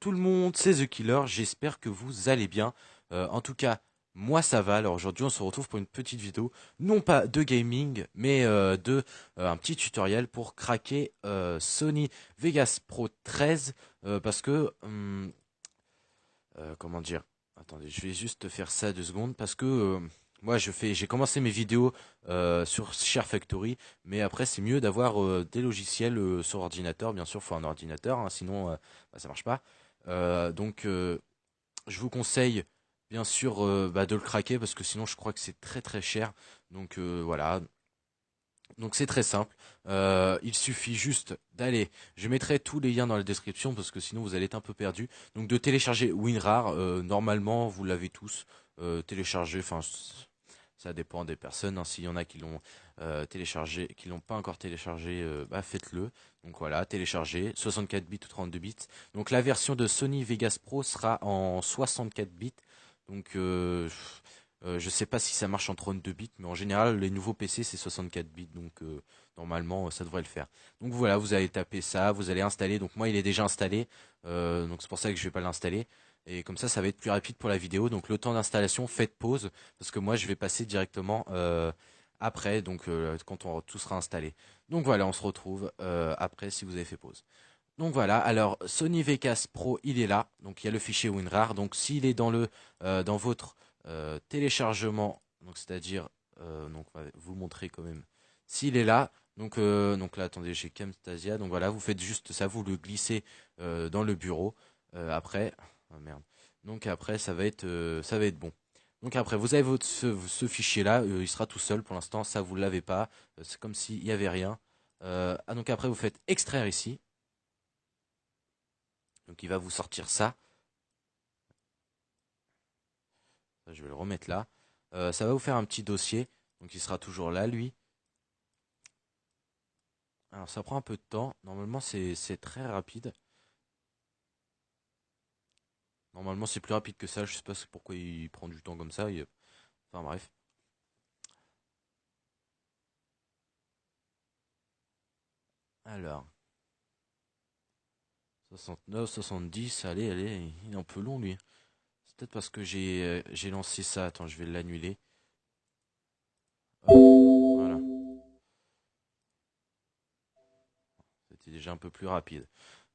tout le monde, c'est The Killer, j'espère que vous allez bien. En tout cas, moi ça va. Alors aujourd'hui on se retrouve pour une petite vidéo, non pas de gaming, mais de un petit tutoriel pour craquer Sony Vegas Pro 13. Parce que, comment dire, attendez, je vais juste faire ça 2 secondes, parce que moi j'ai commencé mes vidéos sur Share Factory, mais après c'est mieux d'avoir des logiciels sur ordinateur. Bien sûr, faut un ordinateur, hein, sinon bah, ça marche pas. Donc je vous conseille bien sûr bah, de le craquer, parce que sinon je crois que c'est très très cher. Donc voilà. Donc c'est très simple. Il suffit juste d'aller. Je mettrai tous les liens dans la description, parce que sinon vous allez être un peu perdu. Donc de télécharger WinRAR. Normalement vous l'avez tous téléchargé. Enfin ça dépend des personnes, hein. S'il y en a qui l'ont téléchargé, qui l'ont pas encore téléchargé, bah faites-le. Donc voilà, téléchargez 64 bits ou 32 bits. Donc la version de Sony Vegas Pro sera en 64 bits. Donc je sais pas si ça marche en 32 bits, mais en général les nouveaux PC c'est 64 bits, donc normalement ça devrait le faire. Donc voilà, vous allez taper ça, vous allez installer. Donc moi il est déjà installé, donc c'est pour ça que je vais pas l'installer. Et comme ça va être plus rapide pour la vidéo. Donc le temps d'installation, faites pause, parce que moi je vais passer directement après, donc quand tout sera installé. Donc voilà, on se retrouve après si vous avez fait pause. Donc voilà, alors Sony Vegas Pro, il est là, donc il y a le fichier WinRAR. Donc s'il est dans votre téléchargement, donc c'est-à-dire donc on va vous montrer quand même s'il est là. Donc là, attendez, j'ai Camtasia. Donc voilà, vous faites juste ça, vous le glissez dans le bureau. Après, oh merde. Donc après ça va être bon. Donc après, vous avez ce fichier-là, il sera tout seul pour l'instant. Ça, vous l'avez pas. C'est comme s'il y avait rien. Donc après, vous faites extraire ici. Donc il va vous sortir ça. Je vais le remettre là. Ça va vous faire un petit dossier. Donc il sera toujours là, lui. Alors ça prend un peu de temps. Normalement c'est très rapide. Normalement c'est plus rapide que ça. Je sais pas pourquoi il prend du temps comme ça. Enfin bref. Alors 69, 70. Allez, allez. Il est un peu long lui. C'est peut-être parce que j'ai lancé ça. Attends, je vais l'annuler. Hop, voilà. C'était déjà un peu plus rapide.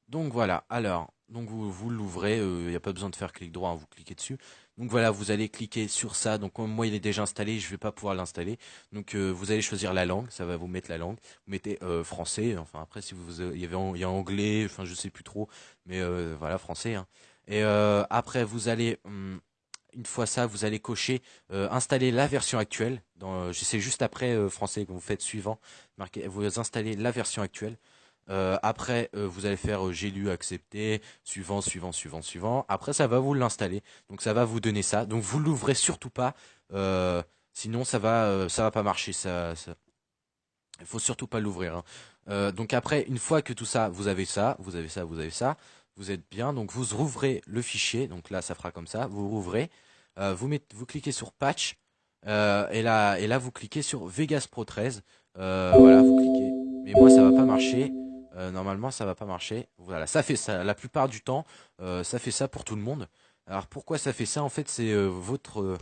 Donc voilà, alors, donc vous l'ouvrez, il n'y a pas besoin de faire clic droit, hein, vous cliquez dessus. Donc voilà, vous allez cliquer sur ça. Donc comme moi il est déjà installé, je ne vais pas pouvoir l'installer. Donc vous allez choisir la langue, ça va vous mettre la langue. Vous mettez français, enfin après si vous il y a anglais, enfin je sais plus trop, mais voilà français, hein. Et après vous allez une fois ça, vous allez cocher installer la version actuelle. C'est juste après français que vous faites suivant, vous installez la version actuelle. Après, vous allez faire j'ai lu, accepter, suivant, suivant, suivant, suivant. Après, ça va vous l'installer. Donc, ça va vous donner ça. Donc, vous l'ouvrez surtout pas. euh, Sinon, ça va pas marcher. Il faut surtout pas l'ouvrir, hein. Donc après, une fois que tout ça, vous avez ça, vous avez ça, vous avez ça, vous êtes bien. Donc, vous rouvrez le fichier. Donc là, ça fera comme ça. Vous rouvrez. Vous cliquez sur Patch. Et là, vous cliquez sur Vegas Pro 13. Voilà, vous cliquez. Mais moi, ça va pas marcher. Normalement, ça va pas marcher. Voilà, ça fait ça. La plupart du temps, ça fait ça pour tout le monde. Alors, pourquoi ça fait ça? En fait, c'est votre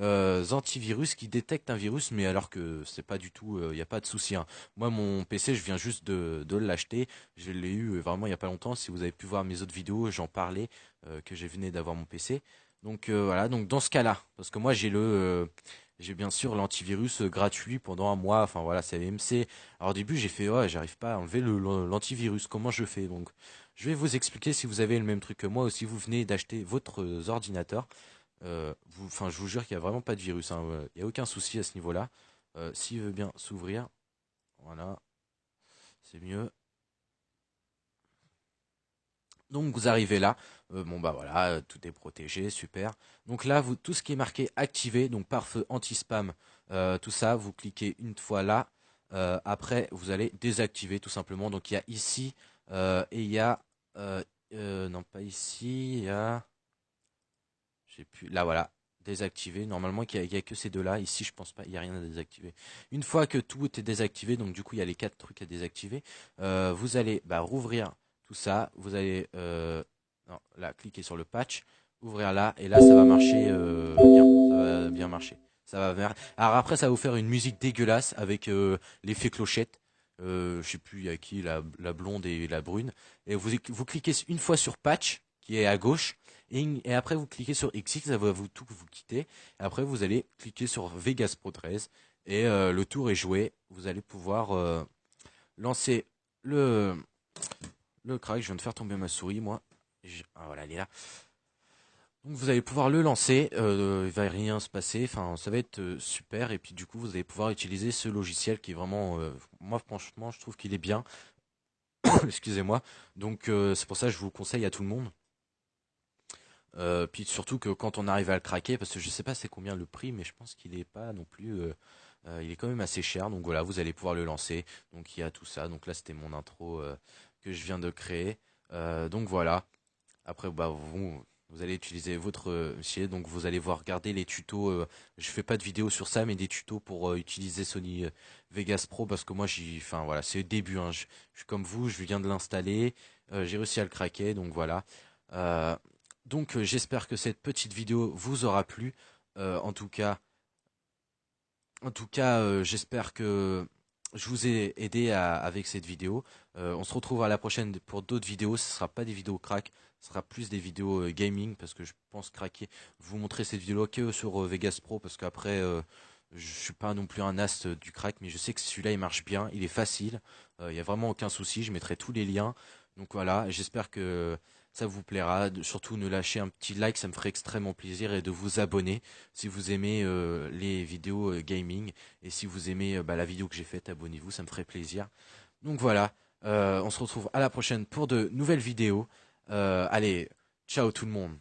antivirus qui détecte un virus, mais alors que c'est pas du tout, il n'y a pas de souci, hein. Moi, mon PC, je viens juste de l'acheter. Je l'ai eu vraiment il y a pas longtemps. Si vous avez pu voir mes autres vidéos, j'en parlais que j'ai venu d'avoir mon PC. Donc voilà, donc dans ce cas-là, parce que moi j'ai bien sûr l'antivirus gratuit pendant un mois, enfin voilà, c'est AMC. Alors au début j'ai fait ouais, j'arrive pas à enlever l'antivirus, comment je fais? Donc je vais vous expliquer si vous avez le même truc que moi ou si vous venez d'acheter votre ordinateur. Enfin je vous jure qu'il n'y a vraiment pas de virus, hein, il n'y a aucun souci à ce niveau-là. S'il veut bien s'ouvrir, voilà, c'est mieux. Donc vous arrivez là, bon bah voilà, tout est protégé, super. Donc là, tout ce qui est marqué activé, donc pare-feu anti-spam, tout ça, vous cliquez une fois là. Après, vous allez désactiver tout simplement. Donc il y a ici et il y a, non pas ici, il y a, j'ai plus, là voilà, désactiver. Normalement, il y a que ces deux-là. Ici, je pense pas, il y a rien à désactiver. Une fois que tout est désactivé, donc du coup, il y a les quatre trucs à désactiver. Vous allez bah, rouvrir tout ça. Vous allez non, là, cliquez sur le patch, ouvrir là, et là, ça va marcher bien. Ça va bien marcher. Alors après, ça va vous faire une musique dégueulasse avec l'effet clochette. Je sais plus, il y a qui, la blonde et la brune. Et vous cliquez une fois sur patch, qui est à gauche, et après vous cliquez sur XX, ça va vous quitter. Et après, vous allez cliquer sur Vegas Pro 13, et le tour est joué. Vous allez pouvoir lancer le, le crack. Je viens de faire tomber ma souris, moi. Ah voilà, elle est là. Donc vous allez pouvoir le lancer, il va rien se passer, enfin ça va être super et puis du coup vous allez pouvoir utiliser ce logiciel qui est vraiment, moi franchement je trouve qu'il est bien, excusez-moi, donc c'est pour ça que je vous le conseille à tout le monde. Puis surtout que quand on arrive à le craquer, parce que je sais pas c'est combien le prix, mais je pense qu'il est pas non plus, il est quand même assez cher, donc voilà vous allez pouvoir le lancer, donc il y a tout ça, donc là c'était mon intro que je viens de créer, donc voilà. Après, bah, vous allez utiliser votre fichier, donc vous allez voir regarder les tutos. Je fais pas de vidéo sur ça, mais des tutos pour utiliser Sony Vegas Pro parce que moi, enfin voilà, c'est le début. Hein. Je suis comme vous, je viens de l'installer, j'ai réussi à le craquer, donc voilà. Euh, donc j'espère que cette petite vidéo vous aura plu. En tout cas, j'espère que je vous ai aidé avec cette vidéo. On se retrouve à la prochaine pour d'autres vidéos. Ce sera pas des vidéos crack, ce sera plus des vidéos gaming parce que je pense craquer, vous montrer cette vidéo que sur Vegas Pro parce qu'après je suis pas non plus un as du crack, mais je sais que celui-là il marche bien, il est facile, il y a vraiment aucun souci. Je mettrai tous les liens. Donc voilà, j'espère que ça vous plaira. Surtout ne lâchez un petit like, ça me ferait extrêmement plaisir et de vous abonner si vous aimez les vidéos gaming et si vous aimez bah, la vidéo que j'ai faite, abonnez-vous, ça me ferait plaisir. Donc voilà, on se retrouve à la prochaine pour de nouvelles vidéos. Allez, ciao tout le monde.